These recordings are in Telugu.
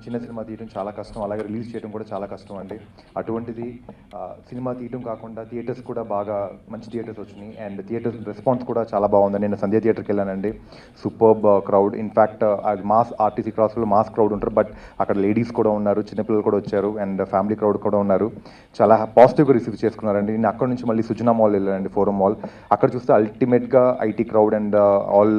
చిన్న సినిమా తీయడం చాలా కష్టం, అలాగే రిలీజ్ చేయడం కూడా చాలా కష్టం అండి. అటువంటిది సినిమా తీయడం కాకుండా థియేటర్స్ కూడా బాగా మంచి థియేటర్స్ వచ్చినాయి అండ్ థియేటర్స్ రెస్పాన్స్ కూడా చాలా బాగుంది. నేను సంధ్య థియేటర్కి వెళ్ళానండి, సూపర్బ్ క్రౌడ్. ఇన్ఫ్యాక్ట్ అది మాస్ ఆర్టీసీ క్రాస్లో మాస్ క్రౌడ్ ఉంటారు, బట్ అక్కడ లేడీస్ కూడా ఉన్నారు, చిన్నపిల్లలు కూడా వచ్చారు అండ్ ఫ్యామిలీ క్రౌడ్ కూడా ఉన్నారు. చాలా పాజిటివ్గా రిసీవ్ చేసుకున్నారండి. నేను అక్కడ నుంచి మళ్ళీ సుజనా మాల్ వెళ్ళానండి, ఫోరం మాల్. అక్కడ చూస్తే అల్టిమేట్గా ఐటీ క్రౌడ్ అండ్ ఆల్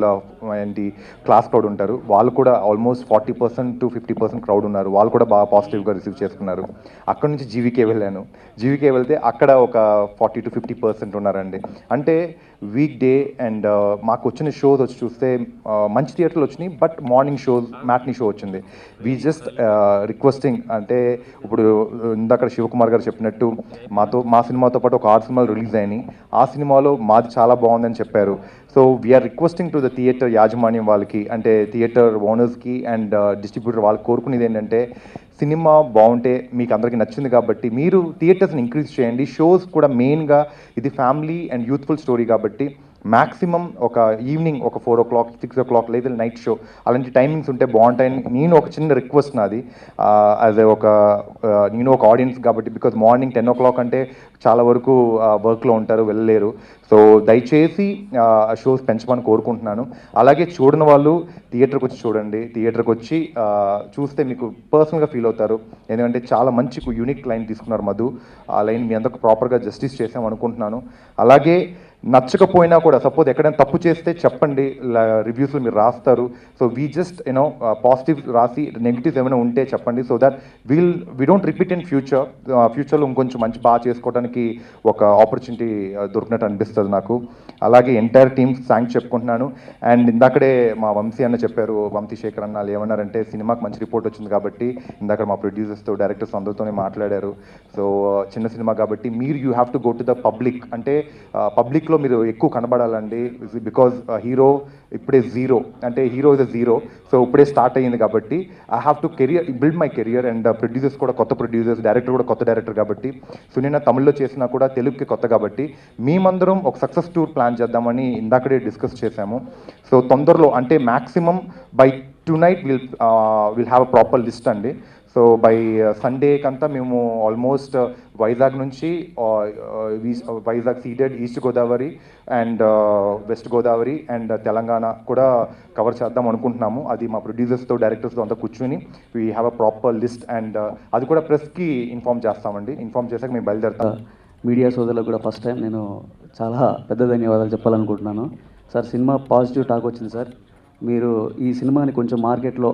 ఏంటి క్లాస్ క్రౌడ్ ఉంటారు, వాళ్ళు కూడా ఆల్మోస్ట్ 40% to 50% క్రౌడ్ ఉన్నారు. వాళ్ళు కూడా బాగా పాజిటివ్గా రిసీవ్ చేసుకున్నారు. అక్కడ నుంచి జీవీకే వెళ్ళాను. జీవీకే వెళ్తే అక్కడ ఒక 40 to 50% ఉన్నారండి. అంటే వీక్ డే అండ్ మాకు వచ్చిన షోస్ వచ్చి చూస్తే మంచి థియేటర్లు వచ్చినాయి, but morning shows matinee show వచ్చింది. వీ జస్ట్ రిక్వెస్టింగ్, అంటే ఇప్పుడు ఇందాక శివకుమార్ గారు చెప్పినట్టు మా సినిమాతో పాటు ఒక 6 సినిమాలు రిలీజ్ అయినాయి. ఆ సినిమాలో మాది చాలా బాగుందని చెప్పారు. So we are requesting to the theatre యాజమాన్యం వాళ్ళకి, అంటే థియేటర్ ఓనర్స్కి అండ్ డిస్ట్రిబ్యూటర్ వాళ్ళకి కోరుకునేది ఏంటంటే, సినిమా బాగుంటే మీకు అందరికీ నచ్చింది కాబట్టి మీరు థియేటర్స్ని ఇంక్రీజ్ చేయండి. షోస్ కూడా మెయిన్గా ఇది ఫ్యామిలీ అండ్ యూత్ఫుల్ స్టోరీ కాబట్టి మ్యాక్సిమం ఒక ఈవినింగ్ ఒక 4 o'clock 6 o'clock లేదా నైట్ షో అలాంటి టైమింగ్స్ ఉంటే బాగుంటాయని నేను ఒక చిన్న రిక్వెస్ట్ నాది యాజ్ నేను ఒక ఆడియన్స్ కాబట్టి. బికాజ్ మార్నింగ్ 10 o'clock అంటే చాలా వరకు వర్క్లో ఉంటారు, వెళ్ళలేరు. సో దయచేసి షోస్ పెంచమని కోరుకుంటున్నాను. అలాగే చూడని వాళ్ళు థియేటర్కి వచ్చి చూడండి. థియేటర్కి వచ్చి చూస్తే మీకు పర్సనల్గా ఫీల్ అవుతారు. ఎందుకంటే చాలా మంచి యూనిక్ లైన్ తీసుకున్నారు మధు. ఆ లైన్ మీ అందరికి ప్రాపర్గా జస్టిస్ చేసాం అనుకుంటున్నాను. అలాగే నచ్చకపోయినా కూడా సపోజ్ ఎక్కడైనా తప్పు చేస్తే చెప్పండి, రివ్యూస్లో మీరు రాస్తారు. సో వీ జస్ట్ పాజిటివ్ రాసి నెగిటివ్స్ ఏమైనా ఉంటే చెప్పండి, so that we don't repeat in ఫ్యూచర్లో ఇంకొంచెం మంచి బాగా చేసుకోవడానికి ఒక ఆపర్చునిటీ దొరికినట్టు అనిపిస్తుంది నాకు. అలాగే ఎంటైర్ టీమ్ థ్యాంక్స్ చెప్పుకుంటున్నాను. అండ్ ఇందాకడే మా వంశీ అన్న చెప్పారు, వంశీ శేఖర్ అన్న వాళ్ళు ఏమన్నారంటే సినిమాకి మంచి రిపోర్ట్ వచ్చింది కాబట్టి ఇందాక మా ప్రొడ్యూసర్స్తో డైరెక్టర్స్ అందరితోనే మాట్లాడారు. సో చిన్న సినిమా కాబట్టి మీరు you have to go to the public, అంటే పబ్లిక్లో మీరు ఎక్కువ కనబడాలండి. బికాజ్ హీరో ఇప్పుడే జీరో, అంటే hero is a zero. So ఇప్పుడే స్టార్ట్ అయ్యింది కాబట్టి I have to build my career. And producers కూడా కొత్త ప్రొడ్యూసర్స్, డైరెక్టర్ కూడా కొత్త డైరెక్టర్ కాబట్టి, సునీన తమిళ్లో చేసినా కూడా తెలుగుకి కొత్త కాబట్టి మేమందరం ఒక సక్సెస్ టూర్ ప్లాన్ చేద్దామని ఇందాకడే డిస్కస్ చేశాము. సో తొందరలో అంటే maximum by tonight will have a proper list అండి. సో బై సండే కంతా మేము ఆల్మోస్ట్ వైజాగ్ నుంచి Vizag Ceded, east Godavari and west Godavari and Telangana కూడా కవర్ చేద్దాం అనుకుంటున్నాము. అది మా ప్రొడ్యూసర్స్తో డైరెక్టర్స్తో అంతా కూర్చొని we have a proper list and అది కూడా ప్రెస్కి ఇన్ఫామ్ చేస్తామండి. ఇన్ఫామ్ చేశాక మేము బయలుదేరుతాం. మీడియా సోదరులకు కూడా ఫస్ట్ టైం నేను చాలా పెద్ద ధన్యవాదాలు చెప్పాలనుకుంటున్నాను. సార్ సినిమా పాజిటివ్ టాక్ వచ్చింది సార్. మీరు ఈ సినిమాని కొంచెం మార్కెట్లో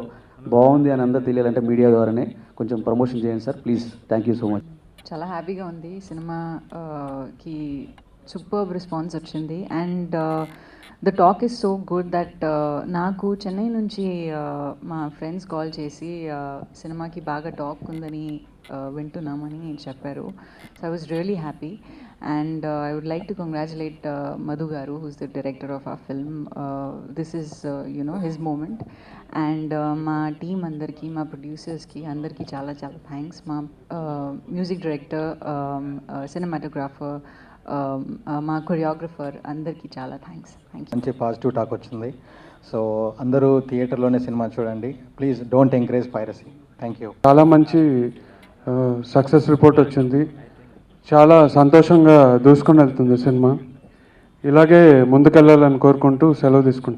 బాగుంది అని అందరూ తెలియాలంటే మీడియా ద్వారానే కొంచెం ప్రమోషన్ చేయండి sir, please. Thank you so much. చాలా హ్యాపీగా ఉంది, సినిమాకి సూపర్బ్ రెస్పాన్స్ వచ్చింది. And the talk is so good that నాకు చెన్నై నుంచి మా ఫ్రెండ్స్ కాల్ చేసి సినిమాకి బాగా టాక్ ఉందని వింటున్నామని చెప్పారు. So I was really happy. And I would like to congratulate Madhu Garu, who's the director of our film. This is, his moment. And మా టీమ్ అందరికీ, మా ప్రొడ్యూసర్స్కి అందరికీ చాలా చాలా థ్యాంక్స్. మా మ్యూజిక్ డైరెక్టర్, సినిమాటోగ్రాఫర్, మా కొరియోగ్రఫర్ అందరికీ చాలా థ్యాంక్స్. మంచి పాజిటివ్ టాక్ వచ్చింది. సో అందరూ థియేటర్లోనే సినిమా చూడండి, please don't encourage piracy. Thank you. చాలా మంచి సక్సెస్ రిపోర్ట్ వచ్చింది. చాలా సంతోషంగా దూసుకొని వెళ్తుంది సినిమా. ఇలాగే ముందుకెళ్ళాలని కోరుకుంటూ సెలవు తీసుకుంటున్నాను.